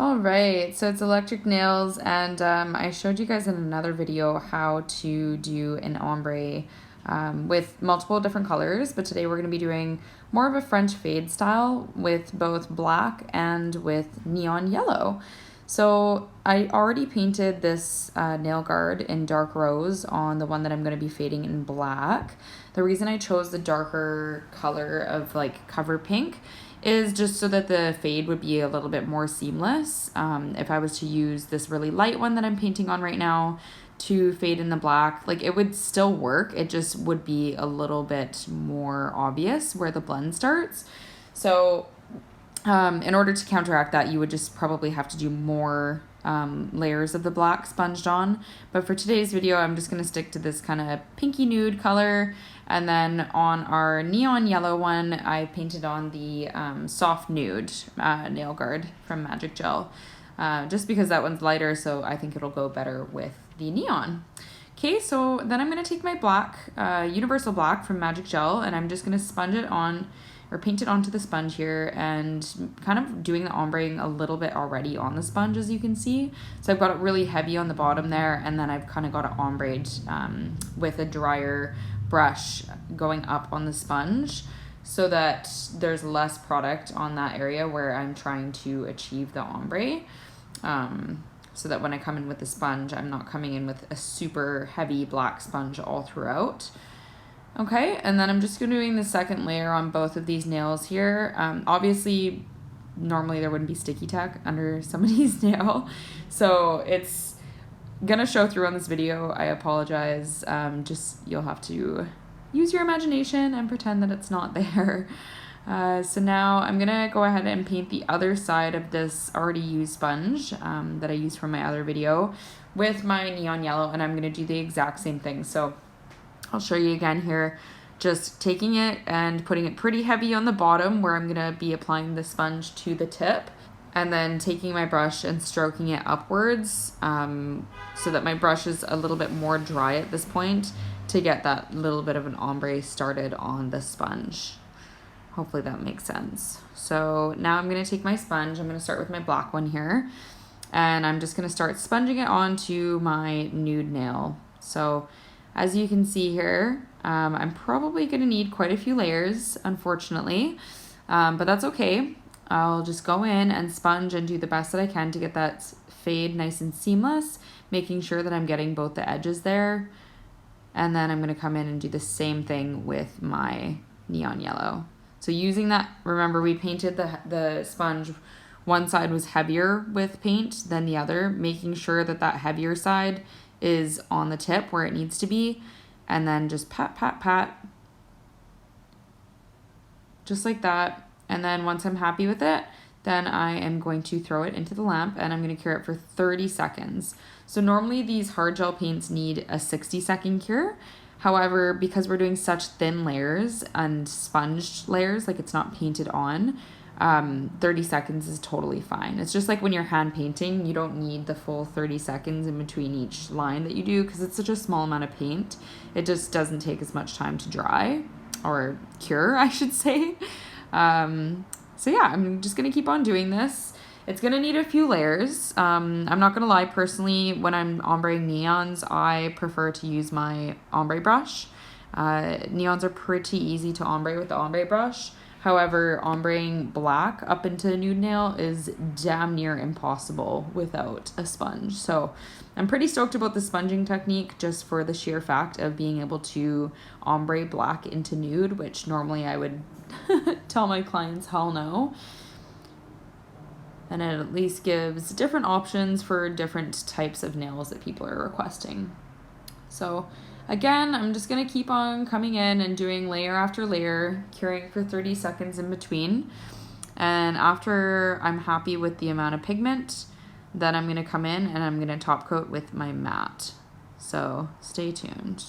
All right, so it's electric nails, and I showed you guys in another video how to do an ombre with multiple different colors, but today we're going to be doing more of a French fade style with both black and with neon yellow. So I already painted this nail guard in dark rose on the one that I'm going to be fading in black. The reason I chose the darker color of like cover pink is just so that the fade would be a little bit more seamless. If I was to use this really light one that I'm painting on right now to fade in the black, like it would still work. It just would be a little bit more obvious where the blend starts. So in order to counteract that, you would just probably have to do more layers of the black sponged on. But for today's video, I'm just going to stick to this kind of pinky nude color. And then on our neon yellow one, I painted on the soft nude nail guard from Magic Gel. Just because that one's lighter, so I think it'll go better with the neon. Okay, so then I'm going to take my black, universal black from Magic Gel, and I'm just going to sponge it on, or paint it onto the sponge here, and kind of doing the ombreing a little bit already on the sponge, as you can see. So I've got it really heavy on the bottom there, and then I've kind of got it ombreed with a drier brush going up on the sponge so that there's less product on that area where I'm trying to achieve the ombre. So that when I come in with the sponge, I'm not coming in with a super heavy black sponge all throughout. Okay, and then I'm just doing the second layer on both of these nails here. Obviously, normally there wouldn't be sticky tack under somebody's nail, so it's gonna show through on this video. I apologize. Just you'll have to use your imagination and pretend that it's not there. So now I'm gonna go ahead and paint the other side of this already used sponge that I used from my other video with my neon yellow, and I'm gonna do the exact same thing. So I'll show you again here, just taking it and putting it pretty heavy on the bottom where I'm gonna be applying the sponge to the tip, and then taking my brush and stroking it upwards so that my brush is a little bit more dry at this point to get that little bit of an ombre started on the sponge. Hopefully that makes sense. So now I'm gonna take my sponge, I'm gonna start with my black one here, and I'm just gonna start sponging it onto my nude nail. So as you can see here, I'm probably gonna need quite a few layers, unfortunately, but that's okay. I'll just go in and sponge and do the best that I can to get that fade nice and seamless, making sure that I'm getting both the edges there. And then I'm gonna come in and do the same thing with my neon yellow. So using that, remember we painted the sponge, one side was heavier with paint than the other, making sure that that heavier side is on the tip where it needs to be, and then just pat, pat, pat, just like that. And then once I'm happy with it, then I am going to throw it into the lamp and I'm going to cure it for 30 seconds. So normally these hard gel paints need a 60-second cure. However, because we're doing such thin layers and sponged layers, like it's not painted on, 30 seconds is totally fine. It's just like when you're hand painting, you don't need the full 30 seconds in between each line that you do because it's such a small amount of paint. It just doesn't take as much time to dry, or cure, I should say. So yeah, I'm just gonna keep on doing this. It's gonna need a few layers. I'm not gonna lie, personally, when I'm ombreing neons, I prefer to use my ombre brush. Neons are pretty easy to ombre with the ombre brush. However, ombreing black up into a nude nail is damn near impossible without a sponge. So I'm pretty stoked about the sponging technique just for the sheer fact of being able to ombre black into nude, which normally I would tell my clients hell no. And it at least gives different options for different types of nails that people are requesting. So again, I'm just gonna keep on coming in and doing layer after layer, curing for 30 seconds in between. And after I'm happy with the amount of pigment, then I'm gonna come in and I'm gonna top coat with my matte. So stay tuned.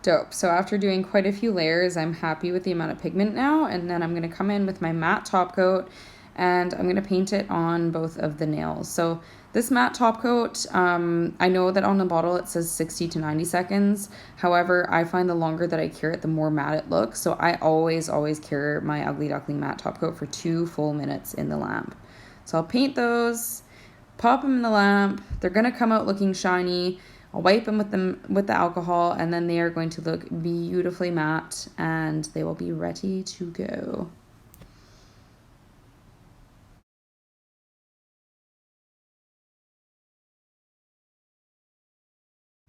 Dope. So after doing quite a few layers, I'm happy with the amount of pigment now, and then I'm going to come in with my matte top coat and I'm going to paint it on both of the nails. So this matte top coat, I know that on the bottle it says 60 to 90 seconds. However, I find the longer that I cure it, the more matte it looks. So I always cure my Ugly Duckling matte top coat for 2 full minutes in the lamp. So I'll paint those, pop them in the lamp. They're going to come out looking shiny. I'll wipe them with the alcohol, and then they are going to look beautifully matte and they will be ready to go.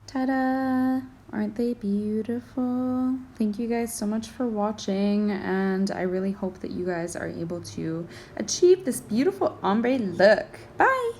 Ta-da! Aren't they beautiful? Thank you guys so much for watching, and I really hope that you guys are able to achieve this beautiful ombre look. Bye!